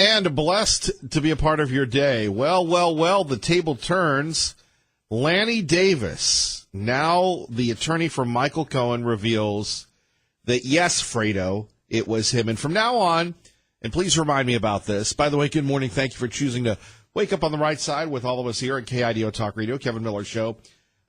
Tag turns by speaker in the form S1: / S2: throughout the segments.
S1: And blessed to be a part of your day. Well, the table turns. Lanny Davis, now the attorney for Michael Cohen, reveals that, yes, Fredo, it was him. And from now on, and please remind me about this. By the way, good morning. Thank you for choosing to wake up on the right side with all of us here at KIDO Talk Radio, Kevin Miller Show.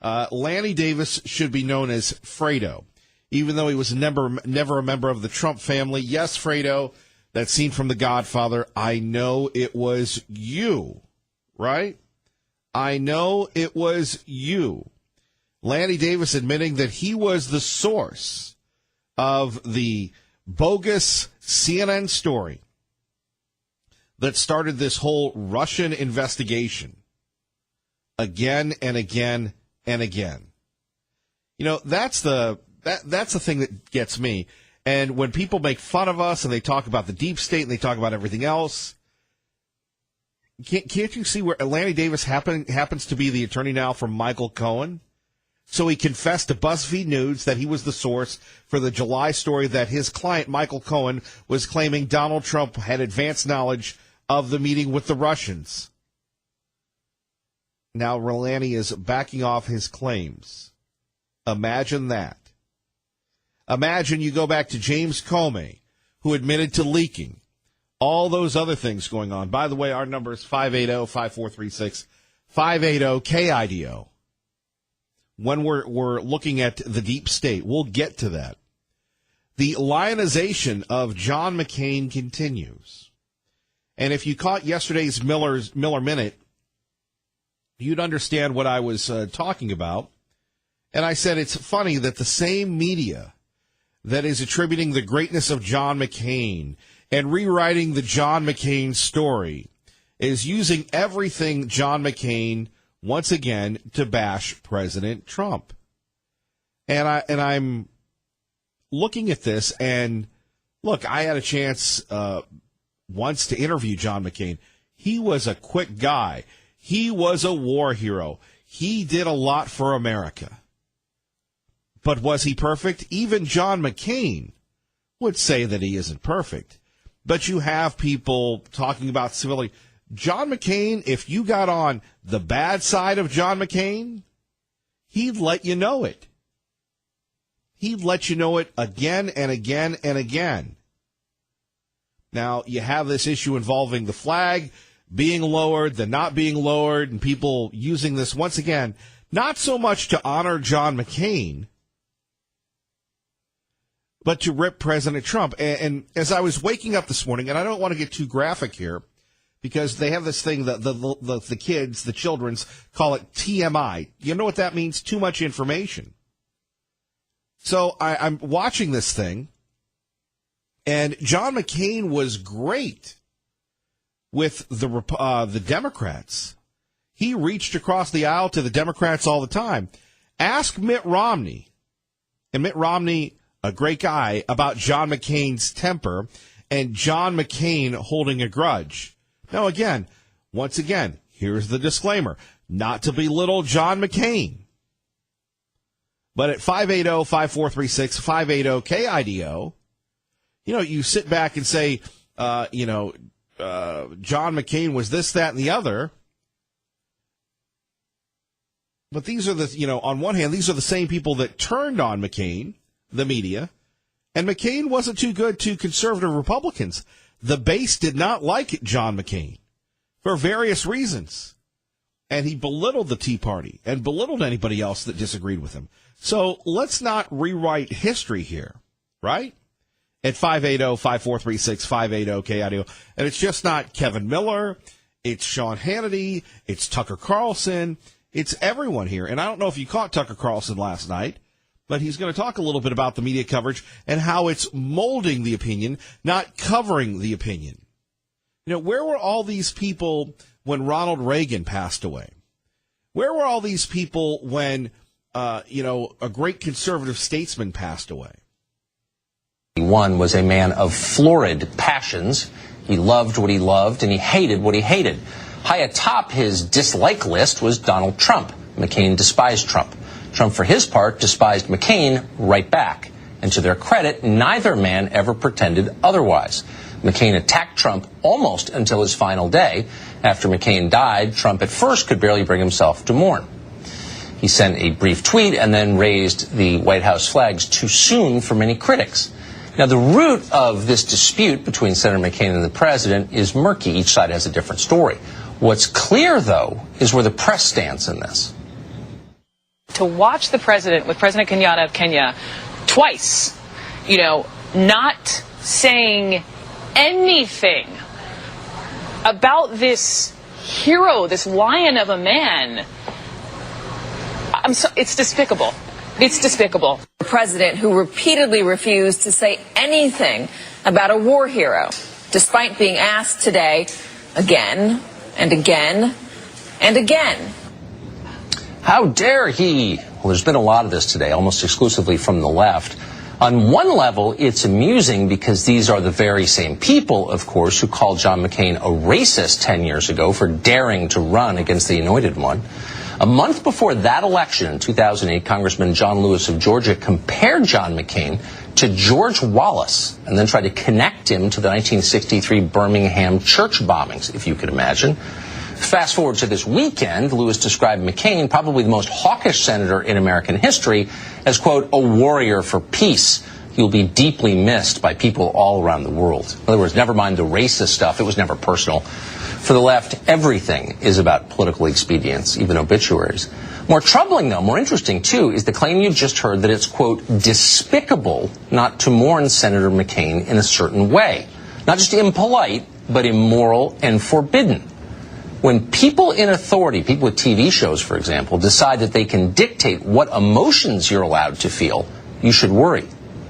S1: Lanny Davis should be known as Fredo, even though he was never a member of the Trump family. Yes, Fredo. That scene from The Godfather, I know it was you, right? I know it was you. Lanny Davis admitting that he was the source of the bogus CNN story that started this whole Russian investigation again and again and again. You know, that's the thing that gets me. And when people make fun of us and they talk about the deep state and they talk about everything else, can't you see where Lanny Davis happens to be the attorney now for Michael Cohen? So he confessed to BuzzFeed News that he was the source for the July story that his client, Michael Cohen, was claiming Donald Trump had advanced knowledge of the meeting with the Russians. Now Lanny is backing off his claims. Imagine that. Imagine you go back to James Comey, who admitted to leaking. All those other things going on. By the way, our number is 580-5436, 580-KIDO. When we're looking at the deep state, we'll get to that. The lionization of John McCain continues. And if you caught yesterday's Miller Minute, you'd understand what I was talking about. And I said it's funny that the same media that is attributing the greatness of John McCain and rewriting the John McCain story is using everything John McCain once again to bash President Trump. And I'm looking at this, and look, I had a chance once to interview John McCain. He was a quick guy. He was a war hero. He did a lot for America. But was he perfect? Even John McCain would say that he isn't perfect. But you have people talking about civility. John McCain, if you got on the bad side of John McCain, he'd let you know it. He'd let you know it again and again and again. Now, you have this issue involving the flag being lowered, the not being lowered, and people using this once again, not so much to honor John McCain, but to rip President Trump. And as I was waking up this morning, and I don't want to get too graphic here, because they have this thing that the kids, the children's, call it TMI. You know what that means? Too much information. So I'm watching this thing, and John McCain was great with the Democrats. He reached across the aisle to the Democrats all the time. Ask Mitt Romney, and Mitt Romney, a great guy, about John McCain's temper and John McCain holding a grudge. Now, once again, here's the disclaimer. Not to belittle John McCain. But at 580-5436, 580-KIDO, you sit back and say, John McCain was this, that, and the other. But these are on one hand, these are the same people that turned on McCain, the media, and McCain wasn't too good to conservative Republicans. The base did not like John McCain for various reasons, and he belittled the Tea Party and belittled anybody else that disagreed with him. So let's not rewrite history here, right? At 580-5436, 580-KIDO. And it's just not Kevin Miller, it's Sean Hannity, it's Tucker Carlson, it's everyone here. And I don't know if you caught Tucker Carlson last night, but he's going to talk a little bit about the media coverage and how it's molding the opinion, not covering the opinion. Where were all these people when Ronald Reagan passed away? Where were all these people when, a great conservative statesman passed away?
S2: One was a man of florid passions. He loved what he loved and he hated what he hated. High atop his dislike list was Donald Trump. McCain despised Trump. Trump, for his part, despised McCain right back. And to their credit, neither man ever pretended otherwise. McCain attacked Trump almost until his final day. After McCain died, Trump at first could barely bring himself to mourn. He sent a brief tweet and then raised the White House flags too soon for many critics. Now, the root of this dispute between Senator McCain and the president is murky. Each side has a different story. What's clear, though, is where the press stands in this.
S3: To watch the president with President Kenyatta of Kenya twice, not saying anything about this hero, this lion of a man, it's despicable. It's despicable.
S4: The president who repeatedly refused to say anything about a war hero, despite being asked today again and again and again.
S2: How dare he? Well, there's been a lot of this today, almost exclusively from the left. On one level, it's amusing because these are the very same people, of course, who called John McCain a racist 10 years ago for daring to run against the anointed one. A month before that election in 2008, Congressman John Lewis of Georgia compared John McCain to George Wallace and then tried to connect him to the 1963 Birmingham church bombings, if you could imagine. Fast forward to this weekend, Lewis described McCain, probably the most hawkish senator in American history, as, quote, a warrior for peace. He'll be deeply missed by people all around the world. In other words, never mind the racist stuff. It was never personal. For the left, everything is about political expedience, even obituaries. More troubling, though, more interesting, too, is the claim you just heard that it's, quote, despicable not to mourn Senator McCain in a certain way. Not just impolite, but immoral and forbidden. When people in authority, people with TV shows, for example, decide that they can dictate what emotions you're allowed to feel, you should worry.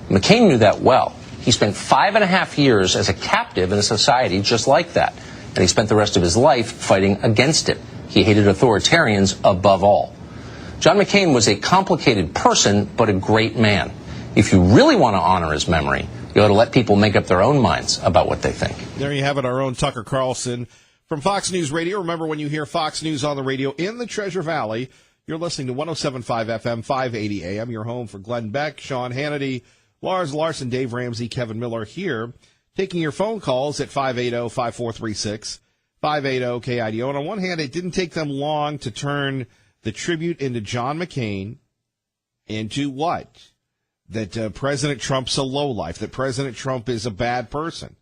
S2: McCain knew that well. He spent 5.5 years as a captive in a society just like that. And he spent the rest of his life fighting against it. He hated authoritarians above all. John McCain was a complicated person, but a great man. If you really want to honor his memory, you ought to let people make up their own minds about what they think.
S1: There you have it, our own Tucker Carlson from Fox News Radio. Remember, when you hear Fox News on the radio in the Treasure Valley, you're listening to 107.5 FM, 580 AM. Your home for Glenn Beck, Sean Hannity, Lars Larson, Dave Ramsey, Kevin Miller here, taking your phone calls at 580-5436, 580-KIDO. And on one hand, it didn't take them long to turn the tribute into John McCain into what? That President Trump's a lowlife, that President Trump is a bad person.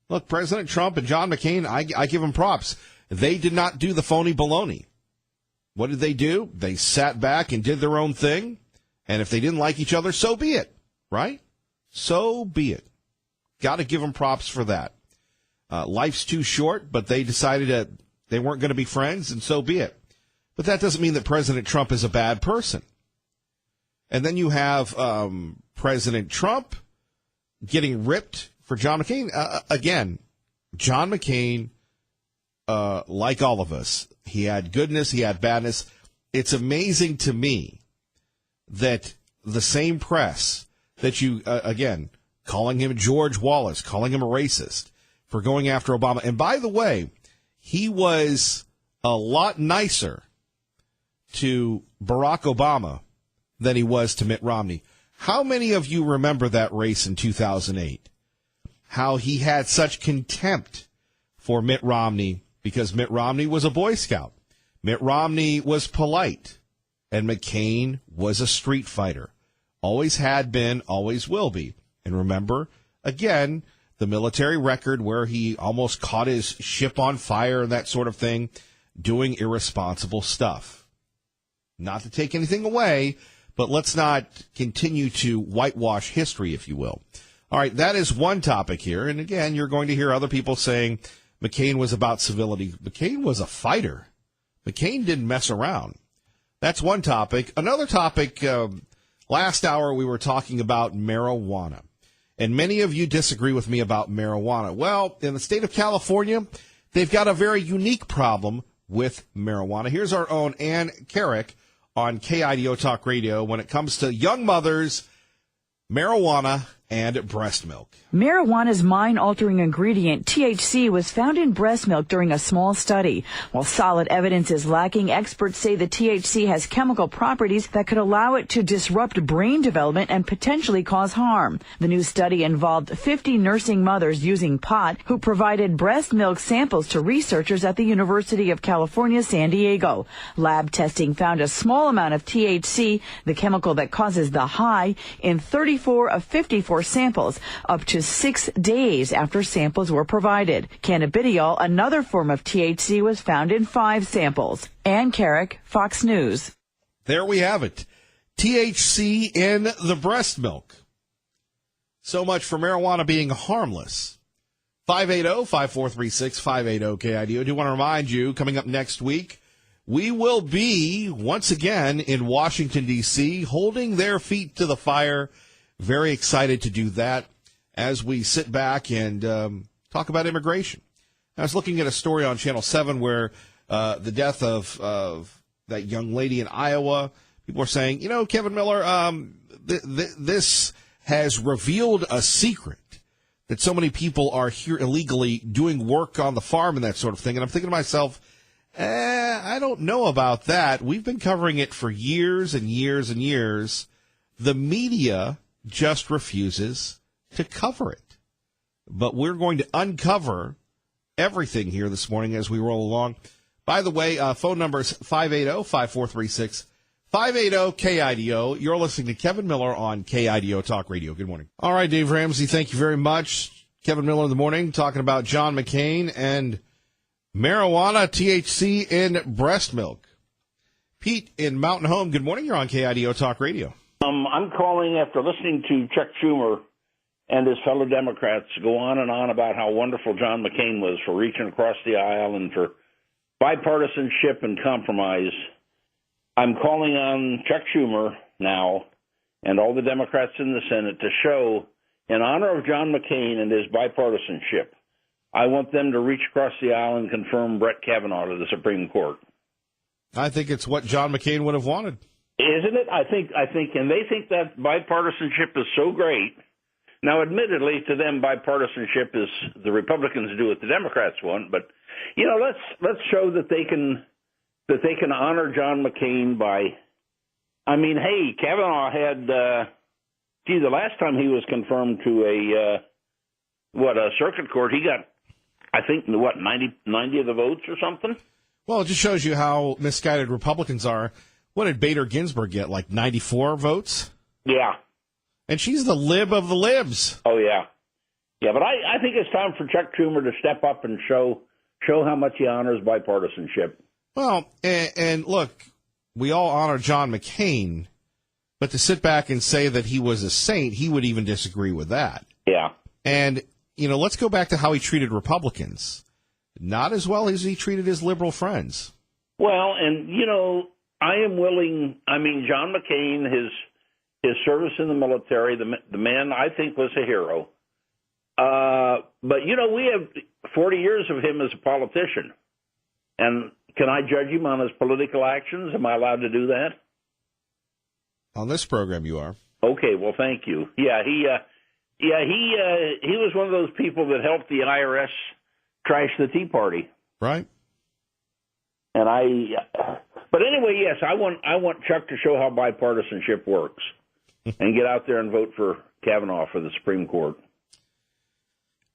S1: Look, President Trump and John McCain, I give them props. They did not do the phony baloney. What did they do? They sat back and did their own thing. And if they didn't like each other, so be it, right? So be it. Got to give them props for that. Life's too short, but they decided that they weren't going to be friends, and so be it. But that doesn't mean that President Trump is a bad person. And then you have President Trump getting ripped for John McCain. Again, John McCain, like all of us, he had goodness, he had badness. It's amazing to me that the same press that you, again, calling him George Wallace, calling him a racist for going after Obama. And by the way, he was a lot nicer to Barack Obama than he was to Mitt Romney. How many of you remember that race in 2008? How he had such contempt for Mitt Romney because Mitt Romney was a Boy Scout. Mitt Romney was polite, and McCain was a street fighter. Always had been, always will be. And remember, again, the military record where he almost caught his ship on fire and that sort of thing, doing irresponsible stuff. Not to take anything away, but let's not continue to whitewash history, if you will. All right, that is one topic here. And again, you're going to hear other people saying McCain was about civility. McCain was a fighter. McCain didn't mess around. That's one topic. Another topic, last hour we were talking about marijuana. And many of you disagree with me about marijuana. Well, in the state of California, they've got a very unique problem with marijuana. Here's our own Ann Carrick on KIDO Talk Radio when it comes to young mothers, marijuana, and breast milk.
S5: Marijuana's mind-altering ingredient, THC, was found in breast milk during a small study. While solid evidence is lacking, experts say the THC has chemical properties that could allow it to disrupt brain development and potentially cause harm. The new study involved 50 nursing mothers using pot who provided breast milk samples to researchers at the University of California, San Diego. Lab testing found a small amount of THC, the chemical that causes the high, in 34 of 54 samples, up to 6 days after samples were provided. Cannabidiol, another form of THC, was found in 5 samples. Ann Carrick, Fox News.
S1: There we have it. THC in the breast milk. So much for marijuana being harmless. 580-5436, 580-KIDO. I do want to remind you, coming up next week, we will be, once again, in Washington, D.C., holding their feet to the fire. Very excited to do that as we sit back and talk about immigration. I was looking at a story on Channel 7 where the death of that young lady in Iowa, people are saying, you know, Kevin Miller, this has revealed a secret that so many people are here illegally doing work on the farm and that sort of thing. And I'm thinking to myself, I don't know about that. We've been covering it for years and years and years. The media just refuses to cover it. But we're going to uncover everything here this morning as we roll along. By the way, phone number is 580-5436, 580-KIDO. You're listening to Kevin Miller on KIDO Talk Radio. Good morning. All right, Dave Ramsey, thank you very much. Kevin Miller in the morning talking about John McCain and marijuana, THC in breast milk. Pete in Mountain Home, good morning. You're on KIDO Talk Radio.
S6: I'm calling after listening to Chuck Schumer and his fellow Democrats go on and on about how wonderful John McCain was for reaching across the aisle and for bipartisanship and compromise. I'm calling on Chuck Schumer now and all the Democrats in the Senate to show, in honor of John McCain and his bipartisanship, I want them to reach across the aisle and confirm Brett Kavanaugh to the Supreme Court.
S1: I think it's what John McCain would have wanted.
S6: Isn't it? I think, and they think that bipartisanship is so great. Now, admittedly, to them, bipartisanship is the Republicans do what the Democrats want. But you know, let's show that they can honor John McCain by. I mean, hey, Kavanaugh had. The last time he was confirmed to a circuit court, he got, I think, 90 of the votes or something.
S1: Well, it just shows you how misguided Republicans are. What did Bader Ginsburg get, like 94 votes?
S6: Yeah.
S1: And she's the lib of the libs.
S6: Oh, yeah. Yeah, but I think it's time for Chuck Schumer to step up and show how much he honors bipartisanship.
S1: Well, and look, we all honor John McCain, but to sit back and say that he was a saint, he would even disagree with that.
S6: Yeah.
S1: And, you know, let's go back to how he treated Republicans. Not as well as he treated his liberal friends.
S6: Well, and, you know, I am willing. I mean, John McCain, his service in the military, the man I think was a hero. But, you know, we have 40 years of him as a politician. And can I judge him on his political actions? Am I allowed to do that?
S1: On this program, you are.
S6: Okay, well, thank you. Yeah, he was one of those people that helped the IRS trash the Tea Party.
S1: Right.
S6: And but anyway, yes, I want Chuck to show how bipartisanship works and get out there and vote for Kavanaugh for the Supreme Court.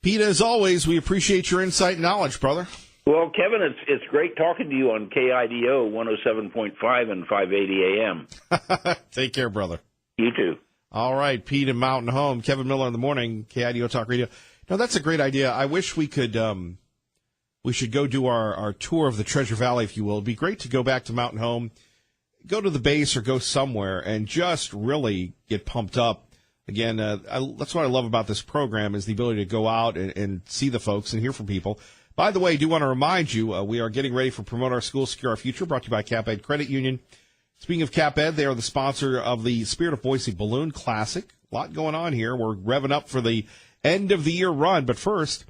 S1: Pete, as always, we appreciate your insight and knowledge, brother.
S6: Well, Kevin, it's great talking to you on KIDO 107.5 and 580 AM.
S1: Take care, brother.
S6: You too.
S1: All right, Pete in Mountain Home, Kevin Miller in the morning, KIDO Talk Radio. No, that's a great idea. I wish we could. We should go do our tour of the Treasure Valley, if you will. It'd be great to go back to Mountain Home, go to the base or go somewhere and just really get pumped up. Again, that's what I love about this program is the ability to go out and see the folks and hear from people. By the way, I do want to remind you, we are getting ready for Promote Our Schools, Secure Our Future, brought to you by Cap Ed Credit Union. Speaking of Cap Ed, they are the sponsor of the Spirit of Boise Balloon Classic. A lot going on here. We're revving up for the end-of-the-year run. But first,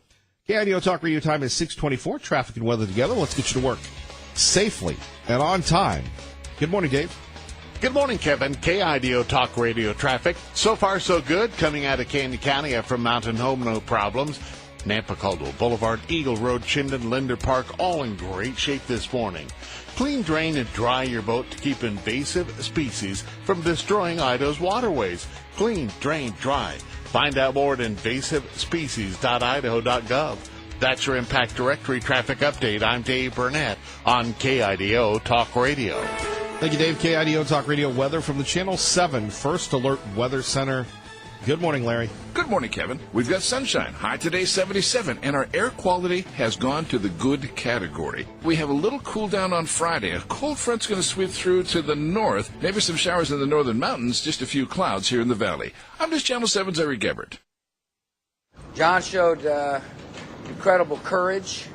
S1: KIDO Talk Radio time is 6:24. Traffic and weather together. Let's get you to work safely and on time. Good morning, Dave.
S7: Good morning, Kevin. KIDO Talk Radio traffic. So far, so good. Coming out of Candy County from Mountain Home, no problems. Nampa Caldwell Boulevard, Eagle Road, Chinden, Linder Park, all in great shape this morning. Clean, drain, and dry your boat to keep invasive species from destroying Idaho's waterways. Clean, drain, dry. Find out more at invasivespecies.idaho.gov. That's your Impact Directory traffic update. I'm Dave Burnett on KIDO Talk Radio.
S1: Thank you, Dave. KIDO Talk Radio weather from the Channel 7 First Alert Weather Center. Good morning, Larry.
S8: Good morning, Kevin. We've got sunshine. High today, 77, and our air quality has gone to the good category. We have a little cool down on Friday. A cold front's going to sweep through to the north. Maybe some showers in the northern mountains, just a few clouds here in the valley. I'm just Channel 7's Eric Gebert.
S9: John showed incredible courage,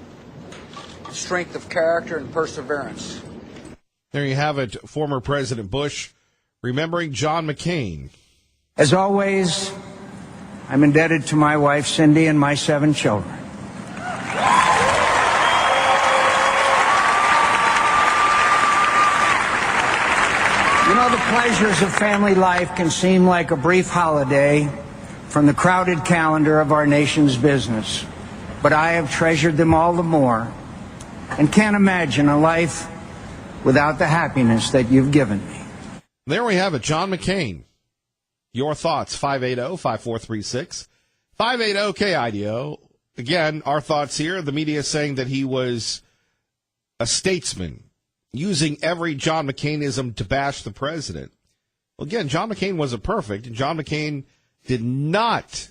S9: strength of character, and perseverance.
S1: There you have it, former President Bush remembering John McCain.
S10: As always, I'm indebted to my wife, Cindy, and my 7 children. You know, the pleasures of family life can seem like a brief holiday from the crowded calendar of our nation's business. But I have treasured them all the more and can't imagine a life without the happiness that you've given me.
S1: There we have it, John McCain. Your thoughts, 580-5436, 580-KIDO. Again, our thoughts here, the media saying that he was a statesman, using every John McCainism to bash the president. Well, again, John McCain wasn't perfect, and John McCain did not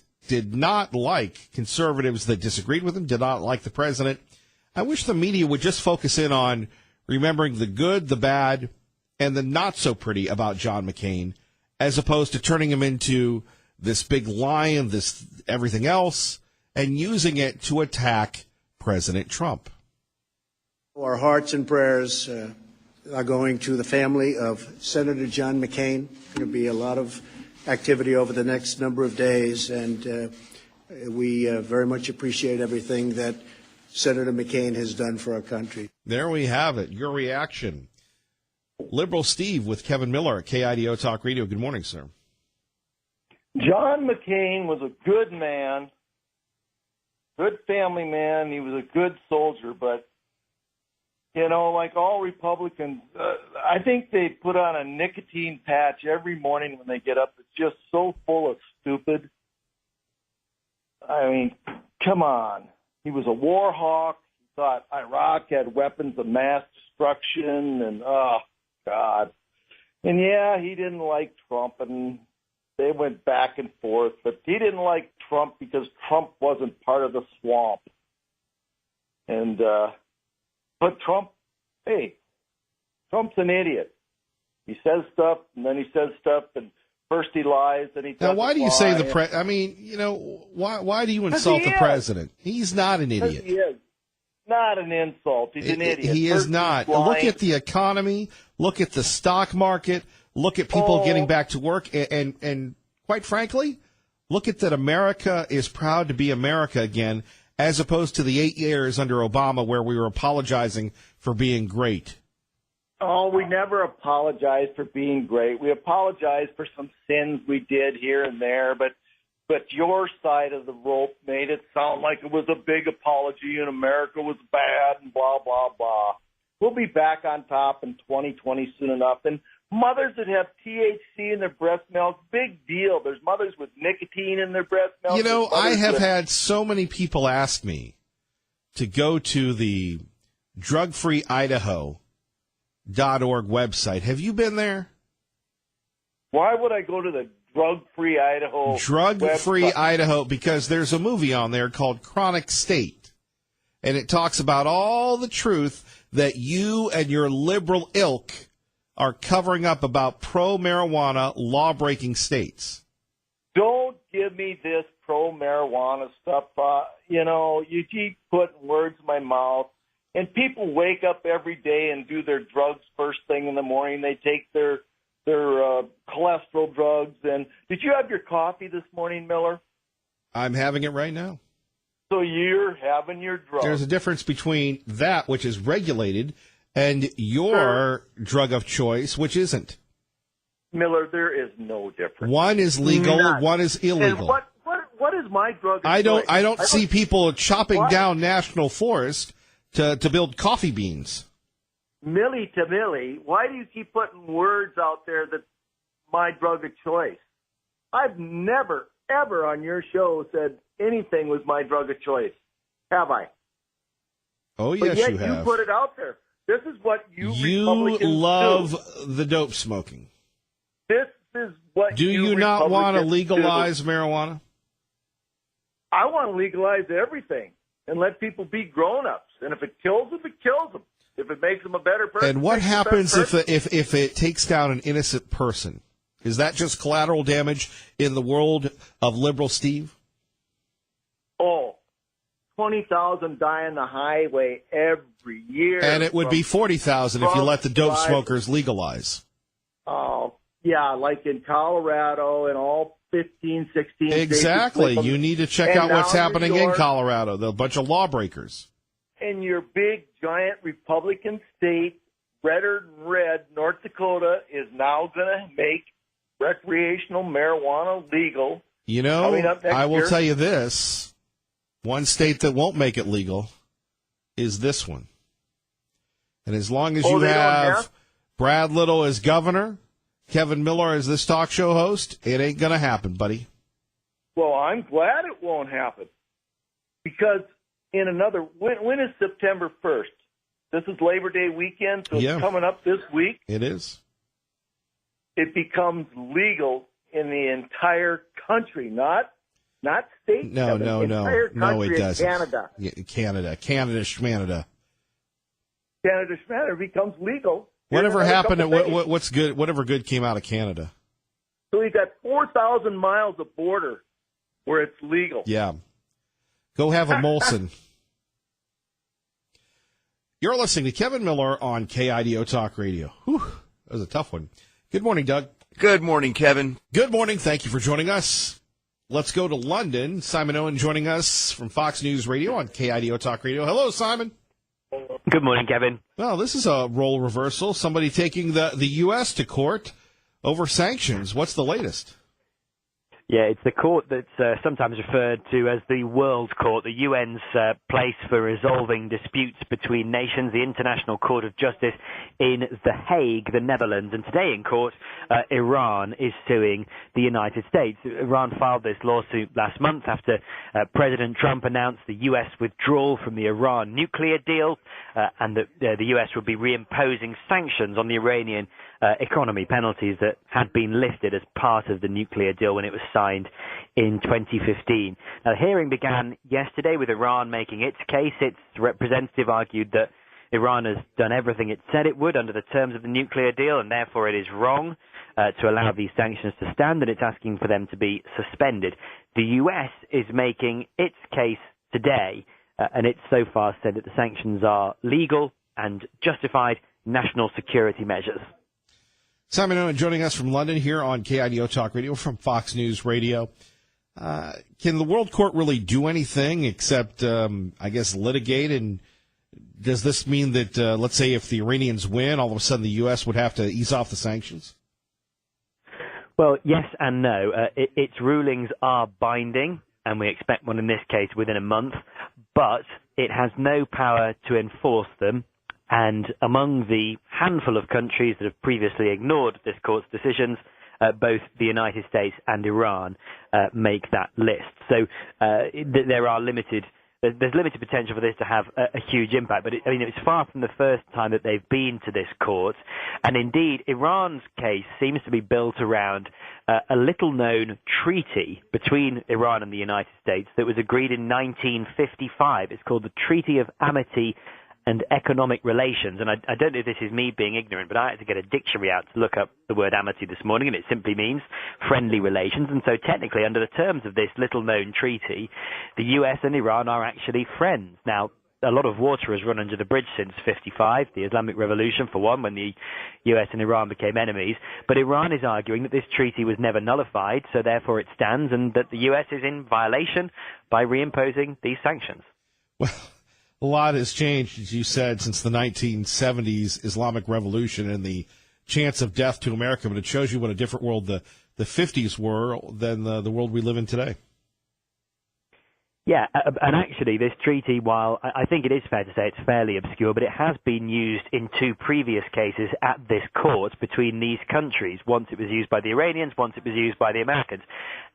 S1: like conservatives that disagreed with him, did not like the president. I wish the media would just focus in on remembering the good, the bad, and the not so pretty about John McCain, as opposed to turning him into this big lion, this everything else, and using it to attack President Trump.
S11: Our hearts and prayers are going to the family of Senator John McCain. There's going to be a lot of activity over the next number of days, and we very much appreciate everything that Senator McCain has done for our country.
S1: There we have it. Your reaction. Liberal Steve with Kevin Miller at KIDO Talk Radio. Good morning, sir.
S12: John McCain was a good man, good family man. He was a good soldier, but, you know, like all Republicans, I think they put on a nicotine patch every morning when they get up. It's just so full of stupid. I mean, come on. He was a war hawk. He thought Iraq had weapons of mass destruction, and, oh, God. And, yeah, he didn't like Trump, and they went back and forth. But he didn't like Trump because Trump wasn't part of the swamp. And but Trump, hey, Trump's an idiot. He says stuff, and then he says stuff, and first he lies, then he doesn't lie.
S1: Now, why do you say I mean, you know, why do you insult the president? He's not an idiot.
S12: He is. Not an insult. He's an idiot.
S1: He is not. Look at the economy. Look at the stock market. Look at people getting back to work. And quite frankly, look at that America is proud to be America again, as opposed to the 8 years under Obama where we were apologizing for being great.
S12: Oh, we never apologized for being great. We apologized for some sins we did here and there, but your side of the rope made it sound like it was a big apology and America was bad and blah, blah, blah. We'll be back on top in 2020 soon enough. And mothers that have THC in their breast milk, big deal. There's mothers with nicotine in their breast milk.
S1: You know, I have had so many people ask me to go to the drugfreeidaho.org website. Have you been there?
S12: Why would I go to the Drug-Free Idaho?
S1: Drug-Free Idaho, because there's a movie on there called Chronic State, and it talks about all the truth that you and your liberal ilk are covering up about pro-marijuana law-breaking states.
S12: Don't give me this pro-marijuana stuff. You know, you keep putting words in my mouth, and people wake up every day and do their drugs first thing in the morning. They take their cholesterol drugs. And did you have your coffee this morning, Miller?
S1: I'm having it right now.
S12: So you're having your drugs.
S1: There's a difference between that, which is regulated, and your drug of choice, which isn't.
S12: Miller, there is no difference.
S1: One is legal,
S12: None.
S1: one is illegal.
S12: And what is my drug of
S1: I
S12: choice?
S1: don't see people chopping down national forest to build coffee beans.
S12: Millie to Millie, why do you keep putting words out there that my drug of choice? I've never, ever on your show said anything was my drug of choice. Have I?
S1: Oh,
S12: But
S1: yes,
S12: yet
S1: you have.
S12: You put it out there. This is what you Republicans
S1: love
S12: do.
S1: the dope smoking.
S12: This is what
S1: Do you not want to
S12: Republicans
S1: legalize
S12: do.
S1: marijuana?
S12: I want to legalize everything and let people be grown-ups. And if it kills them, it kills them. If it makes them a better person.
S1: And what
S12: makes them a better
S1: happens
S12: person.
S1: if it takes down an innocent person? Is that just collateral damage in the world of liberal Steve?
S12: Oh, 20,000 die on the highway every year.
S1: And it would be 40,000 if you let the dope
S12: drivers.
S1: smokers legalize.
S12: Oh, yeah, like in Colorado and all 15, 16
S1: Exactly.
S12: states.
S1: You need to check
S12: And
S1: out what's
S12: now
S1: happening
S12: New
S1: in
S12: York,
S1: Colorado. They're a bunch of lawbreakers.
S12: in your big, giant Republican state, redder than red, North Dakota is now going to make recreational marijuana legal.
S1: You know,
S12: Coming up next
S1: I will
S12: year.
S1: tell you this. One state that won't make it legal is this one. And as long as
S12: Oh,
S1: you
S12: they don't
S1: have
S12: have?
S1: Brad Little as governor, Kevin Miller as this talk show host, it ain't going to happen, buddy.
S12: Well, I'm glad it won't happen because in another when is September 1st? This is Labor Day weekend, so
S1: Yeah.
S12: it's coming up this week.
S1: It is.
S12: It becomes legal in the entire country, not state.
S1: No,
S12: Kevin,
S1: no,
S12: entire
S1: no. No,
S12: country
S1: it
S12: in
S1: doesn't.
S12: Canada.
S1: Yeah, Canada, schmanada.
S12: Canada becomes legal.
S1: Whatever
S12: in another
S1: happened?
S12: couple days.
S1: What's good? Whatever good came out of Canada?
S12: So we've got 4,000 miles of border where it's legal.
S1: Yeah. Go have a Molson. You're listening to Kevin Miller on KIDO Talk Radio. Whew, that was a tough one. Good morning, Doug.
S13: Good morning, Kevin.
S1: Good morning. Thank you for joining us. Let's go to London. Simon Owen joining us from Fox News Radio on KIDO Talk Radio. Hello, Simon.
S14: Good morning, Kevin.
S1: Well, this is a role reversal. Somebody taking the U.S. to court over sanctions. What's the latest?
S14: Yeah, it's the court that's sometimes referred to as the World Court, the UN's place for resolving disputes between nations, the International Court of Justice in The Hague, the Netherlands. And today in court, Iran is suing the United States. Iran filed this lawsuit last month after President Trump announced the U.S. withdrawal from the Iran nuclear deal and that the U.S. would be reimposing sanctions on the Iranian economy, penalties that had been lifted as part of the nuclear deal when it was signed in 2015. Now, the hearing began yesterday with Iran making its case. Its representative argued that Iran has done everything it said it would under the terms of the nuclear deal, and therefore it is wrong to allow these sanctions to stand, and it's asking for them to be suspended. The U.S. is making its case today, and it's so far said that the sanctions are legal and justified national security measures.
S1: Simon Owen joining us from London here on KIDO Talk Radio from Fox News Radio. Can the World Court really do anything except, I guess, litigate? And does this mean that, let's say, if the Iranians win, all of a sudden the U.S. would have to ease off the sanctions?
S14: Well, yes and no. Its rulings are binding, and we expect one in this case within a month, but it has no power to enforce them. And among the handful of countries that have previously ignored this court's decisions, both the United States and Iran make that list. So there are there's limited potential for this to have a huge impact. But it's far from the first time that they've been to this court. And indeed, Iran's case seems to be built around a little-known treaty between Iran and the United States that was agreed in 1955. It's called the Treaty of Amity and Economic Relations. And I don't know if this is me being ignorant, but I had to get a dictionary out to look up the word amity this morning, and it simply means friendly relations. And so technically, under the terms of this little-known treaty, the U.S. and Iran are actually friends. Now, a lot of water has run under the bridge since 55, the Islamic Revolution, for one, when the U.S. and Iran became enemies. But Iran is arguing that this treaty was never nullified, so therefore it stands, and that the U.S. is in violation by reimposing these sanctions.
S1: Well, a lot has changed, as you said, since the 1970s Islamic Revolution and the chance of death to America, but it shows you what a different world the 50s were than the world we live in today.
S14: Yeah, and actually this treaty, while I think it is fair to say it's fairly obscure, but it has been used in 2 previous cases at this court between these countries. Once it was used by the Iranians, once it was used by the Americans.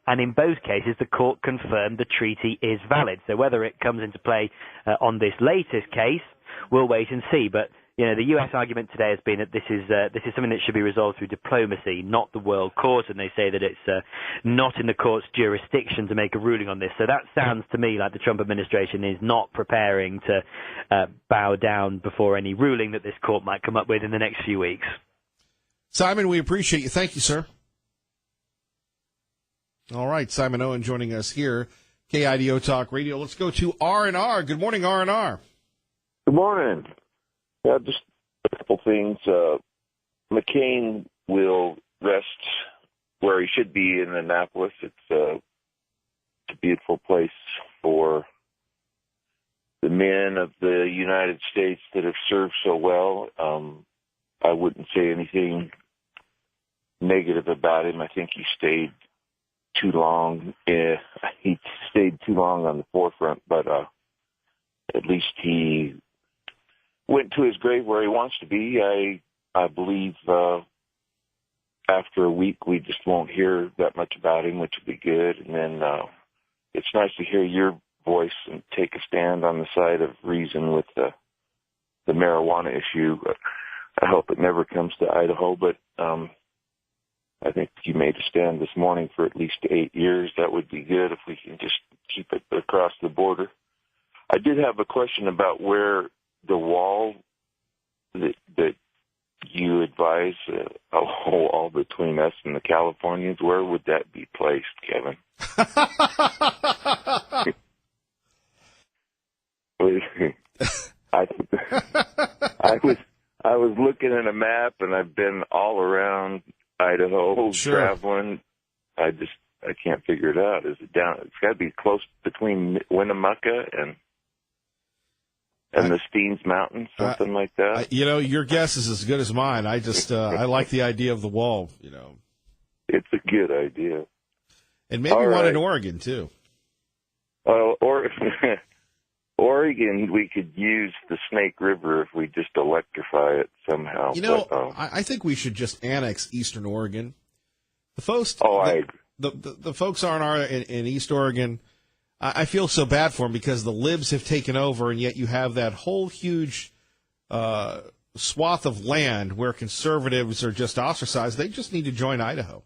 S14: And in both cases, the court confirmed the treaty is valid. So whether it comes into play on this latest case, we'll wait and see. But you know, the U.S. argument today has been that this is something that should be resolved through diplomacy, not the World Court, and they say that it's not in the court's jurisdiction to make a ruling on this. So that sounds to me like the Trump administration is not preparing to bow down before any ruling that this court might come up with in the next few weeks.
S1: Simon, we appreciate you. Thank you, sir. All right, Simon Owen joining us here, KIDO Talk Radio. Let's go to R&R. Good morning, R&R.
S13: Good morning. Yeah, just a couple things. McCain will rest where he should be in Annapolis. It's a beautiful place for the men of the United States that have served so well. I wouldn't say anything negative about him. I think he stayed too long. He stayed too long on the forefront, but at least he went to his grave where he wants to be. I believe after a week we just won't hear that much about him, which would be good. And then it's nice to hear your voice and take a stand on the side of reason with the marijuana issue. I hope it never comes to Idaho, but I think you made a stand this morning for at least 8 years. That would be good if we can just keep it across the border. I did have a question about where the wall that you advise, a wall between us and the Californians, where would that be placed, Kevin? I was looking at a map, and I've been all around Idaho traveling. I can't figure it out. Is it down? It's got to be close between Winnemucca and the Steens Mountains, something like that.
S1: Your guess is as good as mine. I just I like the idea of the wall.
S13: It's a good idea,
S1: and maybe one in Oregon too.
S13: Oregon, we could use the Snake River if we just electrify it somehow.
S1: I think we should just annex Eastern Oregon. The folks,
S13: I agree.
S1: The folks in East Oregon. I feel so bad for them because the libs have taken over, and yet you have that whole huge swath of land where conservatives are just ostracized. They just need to join Idaho.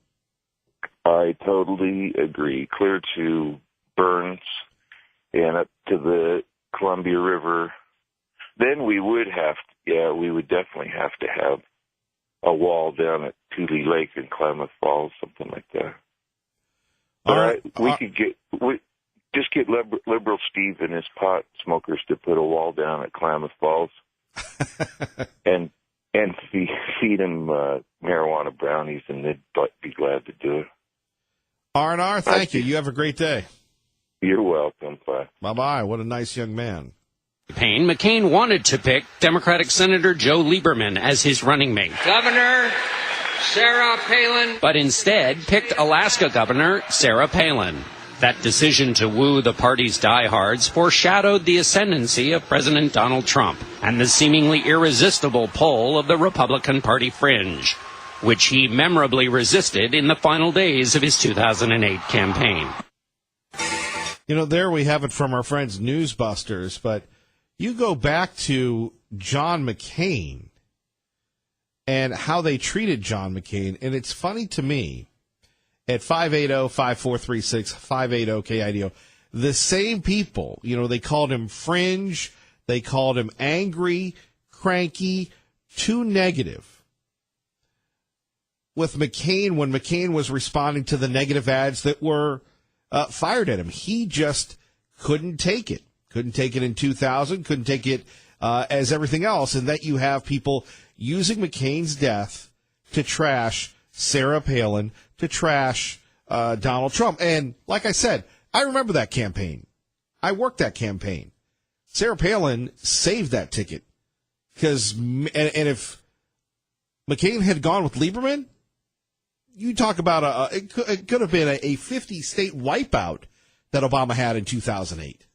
S13: I totally agree. Clear to Burns and up to the Columbia River. Then we would definitely have to have a wall down at Tule Lake and Klamath Falls, something like that. Just get Liberal Steve and his pot smokers to put a wall down at Klamath Falls and feed him marijuana brownies, and they'd be glad to do it.
S1: R&R, thank you. You have a great day.
S13: You're welcome. Bye.
S1: Bye-bye. What a nice young man.
S15: McCain wanted to pick Democratic Senator Joe Lieberman as his running mate.
S16: Governor Sarah Palin.
S15: But instead picked Alaska Governor Sarah Palin. That decision to woo the party's diehards foreshadowed the ascendancy of President Donald Trump and the seemingly irresistible pull of the Republican Party fringe, which he memorably resisted in the final days of his 2008 campaign.
S1: There we have it from our friends Newsbusters, but you go back to John McCain and how they treated John McCain, and it's funny to me. At 580-5436, 580-KIDO, the same people, they called him fringe, they called him angry, cranky, too negative. With McCain, when McCain was responding to the negative ads that were fired at him, he just couldn't take it. Couldn't take it in 2000, couldn't take it as everything else, and that you have people using McCain's death to trash Sarah Palin, to trash Donald Trump. And like I said, I remember that campaign. I worked that campaign. Sarah Palin saved that ticket. And if McCain had gone with Lieberman, you talk about it could have been a 50-state wipeout that Obama had in 2008.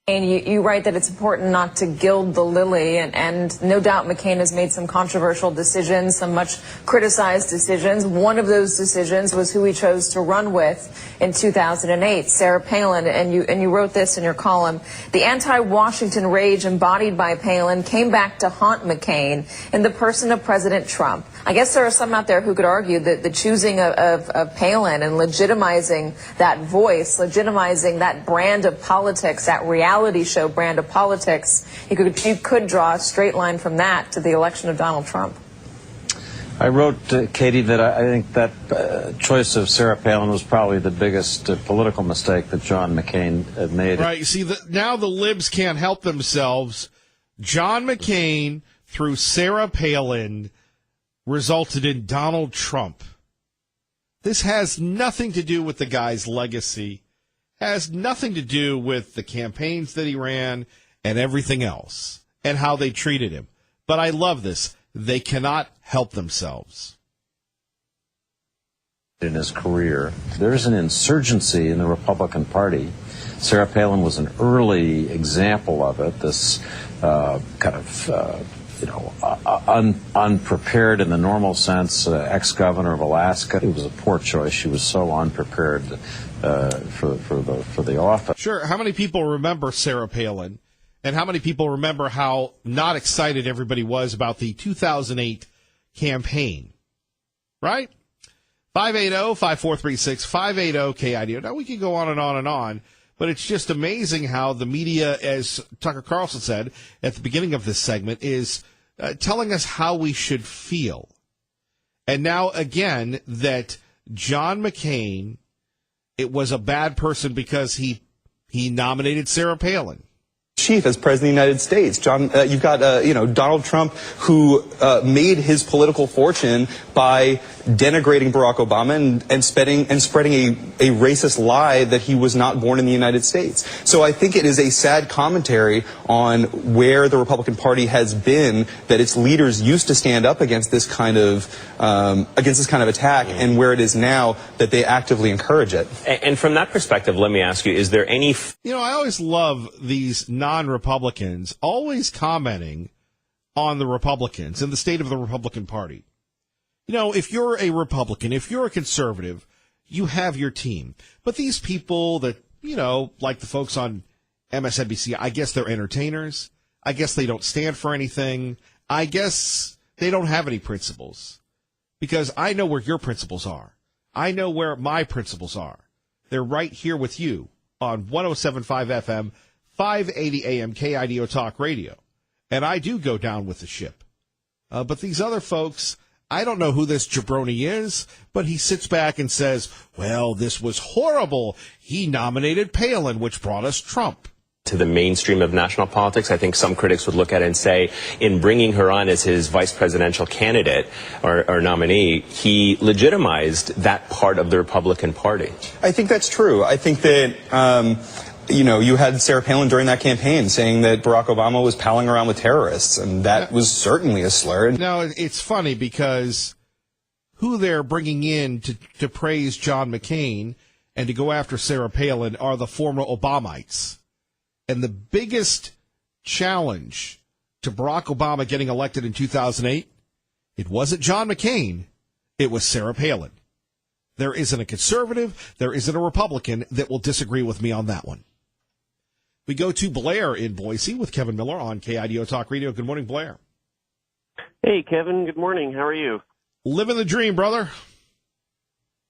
S4: And you write that it's important not to gild the lily, and no doubt McCain has made some controversial decisions, some much criticized decisions. One of those decisions was who he chose to run with in 2008, Sarah Palin, and you wrote this in your column. The anti-Washington rage embodied by Palin came back to haunt McCain in the person of President Trump. I guess there are some out there who could argue that the choosing of Palin and legitimizing that voice, legitimizing that brand of politics, that reality show brand of politics, you could draw a straight line from that to the election of Donald Trump.
S17: I wrote, Katie, that I think that choice of Sarah Palin was probably the biggest political mistake that John McCain had made.
S1: Right. You see, now the libs can't help themselves. John McCain, through Sarah Palin, resulted in Donald Trump. This has nothing to do with the guy's legacy, has nothing to do with the campaigns that he ran and everything else and how they treated him. But I love this. They cannot help themselves.
S17: In his career, there's an insurgency in the Republican Party. Sarah Palin was an early example of it, this unprepared in the normal sense, ex-governor of Alaska. It was a poor choice. She was so unprepared for the office.
S1: Sure. How many people remember Sarah Palin? And how many people remember how not excited everybody was about the 2008 campaign? Right? 580-5436, 580-KIDO. Now, we can go on and on and on, but it's just amazing how the media, as Tucker Carlson said at the beginning of this segment, is telling us how we should feel. And now, again, that John McCain, it was a bad person because he nominated Sarah Palin.
S18: Chief as president of the United States. John, you've got Donald Trump, who made his political fortune by denigrating Barack Obama and spreading a racist lie that he was not born in the United States. So I think it is a sad commentary on where the Republican Party has been, that its leaders used to stand up against this kind of attack, and where it is now that they actively encourage it.
S19: And from that perspective, let me ask you: is there any?
S1: I always love these non-Republicans always commenting on the Republicans and the state of the Republican Party. If you're a Republican, if you're a conservative, you have your team. But these people that, like the folks on MSNBC, I guess they're entertainers. I guess they don't stand for anything. I guess they don't have any principles. Because I know where your principles are. I know where my principles are. They're right here with you on 107.5 FM, 580 AM, KIDO Talk Radio. And I do go down with the ship. But these other folks, I don't know who this jabroni is, but he sits back and says, well, this was horrible. He nominated Palin, which brought us Trump.
S19: To the mainstream of national politics, I think some critics would look at it and say, in bringing her on as his vice presidential candidate or nominee, he legitimized that part of the Republican Party.
S18: I think that's true. I think that, you had Sarah Palin during that campaign saying that Barack Obama was palling around with terrorists, and that was certainly a slur.
S1: Now, it's funny because who they're bringing in to praise John McCain and to go after Sarah Palin are the former Obamites. And the biggest challenge to Barack Obama getting elected in 2008, it wasn't John McCain, it was Sarah Palin. There isn't a conservative, there isn't a Republican that will disagree with me on that one. We go to Blair in Boise with Kevin Miller on KIDO Talk Radio. Good morning, Blair.
S20: Hey, Kevin. Good morning. How are you?
S1: Living the dream, brother.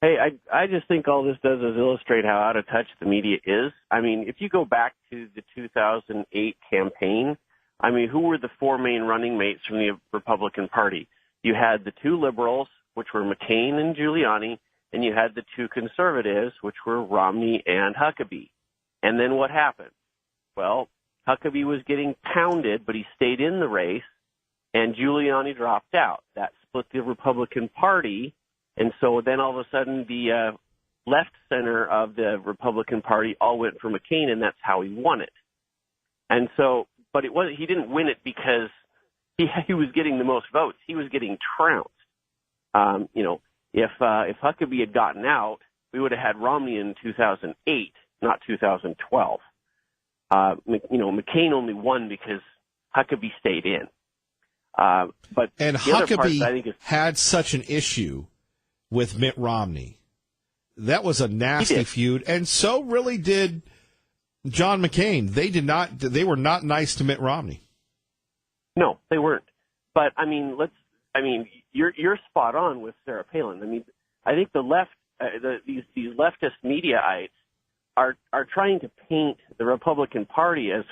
S20: Hey, I just think all this does is illustrate how out of touch the media is. I mean, if you go back to the 2008 campaign, who were the four main running mates from the Republican Party? You had the two liberals, which were McCain and Giuliani, and you had the two conservatives, which were Romney and Huckabee. And then what happened? Well, Huckabee was getting pounded, but he stayed in the race, and Giuliani dropped out. That split the Republican Party. And so then all of a sudden the left center of the Republican Party all went for McCain, and that's how he won it. And so, but he didn't win it because he was getting the most votes. He was getting trounced. If Huckabee had gotten out, we would have had Romney in 2008, not 2012. McCain only won because Huckabee stayed in. But
S1: and
S20: the other part,
S1: Huckabee
S20: I think,
S1: had such an issue with Mitt Romney. That was a nasty feud, and so really did John McCain. They were not nice to Mitt Romney.
S20: No, they weren't. But you're spot on with Sarah Palin. I mean, I think the left, these leftist mediaites are trying to paint the Republican Party as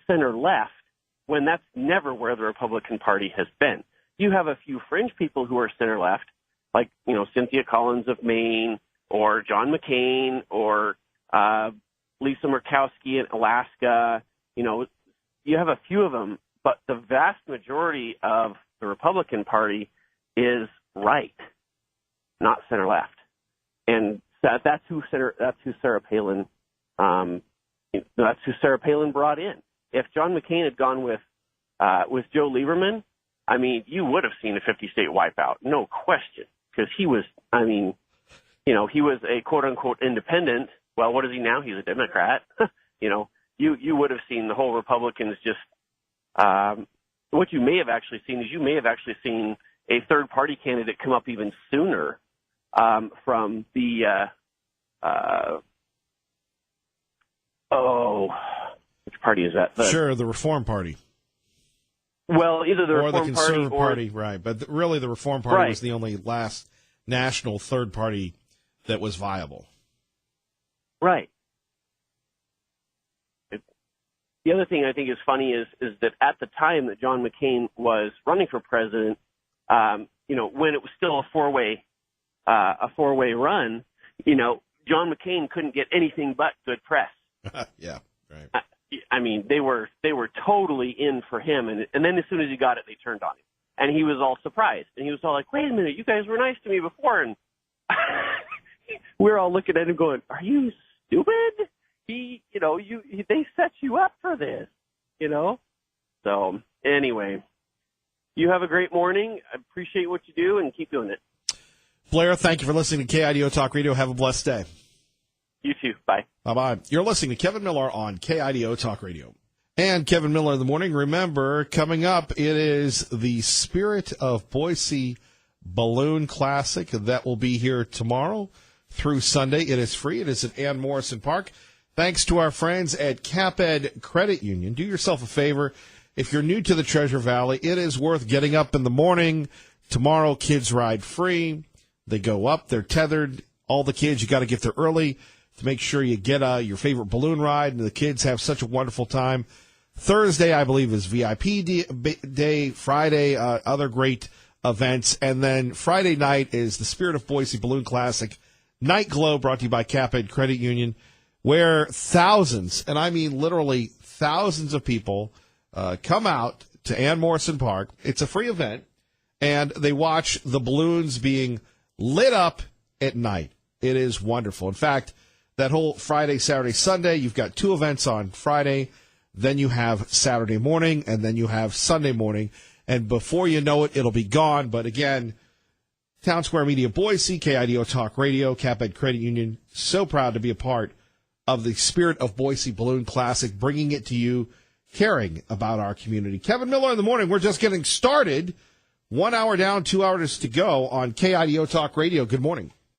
S20: center left, when that's never where the Republican Party has been. You have a few fringe people who are center left, like Cynthia Collins of Maine, or John McCain, or Lisa Murkowski in Alaska. You have a few of them, but the vast majority of the Republican Party is right, not center left, and that's who Sarah Palin brought in. If John McCain had gone with Joe Lieberman, I mean, you would have seen a 50-state wipeout, no question, because he was a quote-unquote independent. Well, what is he now? He's a Democrat. You would have seen the whole Republicans just what you may have actually seen a third-party candidate come up even sooner from the which party is that?
S1: The Reform Party.
S20: Well, either the
S1: Reform
S20: Reform
S1: the Conservative
S20: Party,
S1: right? But really, the Reform Party was the only last national third party that was viable.
S20: Right. The other thing I think is funny is that at the time that John McCain was running for president, when it was still a four-way run, John McCain couldn't get anything but good press.
S1: Yeah, right.
S20: I mean, they were totally in for him, and then as soon as he got it, they turned on him, and he was all surprised, and he was all like, "Wait a minute, you guys were nice to me before," and we're all looking at him going, "Are you stupid? They set you up for this, So anyway, you have a great morning. I appreciate what you do, and keep doing it.
S1: Blair, thank you for listening to KIDO Talk Radio. Have a blessed day.
S20: You too. Bye.
S1: Bye-bye. You're listening to Kevin Miller on KIDO Talk Radio. And Kevin Miller in the morning. Remember, coming up, it is the Spirit of Boise Balloon Classic. That will be here tomorrow through Sunday. It is free. It is at Ann Morrison Park. Thanks to our friends at CapEd Credit Union. Do yourself a favor. If you're new to the Treasure Valley, it is worth getting up in the morning. Tomorrow, kids ride free. They go up. They're tethered. All the kids, you got to get there early to make sure you get your favorite balloon ride, and the kids have such a wonderful time. Thursday, I believe, is VIP day. Friday, other great events. And then Friday night is the Spirit of Boise Balloon Classic Night Glow, brought to you by CapEd Credit Union, where thousands, and I mean literally thousands of people come out to Ann Morrison Park. It's a free event, and they watch the balloons being lit up at night. It is wonderful. In fact, that whole Friday, Saturday, Sunday, you've got two events on Friday, then you have Saturday morning, and then you have Sunday morning. And before you know it, it'll be gone. But again, Town Square Media Boise, KIDO Talk Radio, CapEd Credit Union, so proud to be a part of the Spirit of Boise Balloon Classic, bringing it to you, caring about our community. Kevin Miller in the morning. We're just getting started. 1 hour down, 2 hours to go on KIDO Talk Radio. Good morning.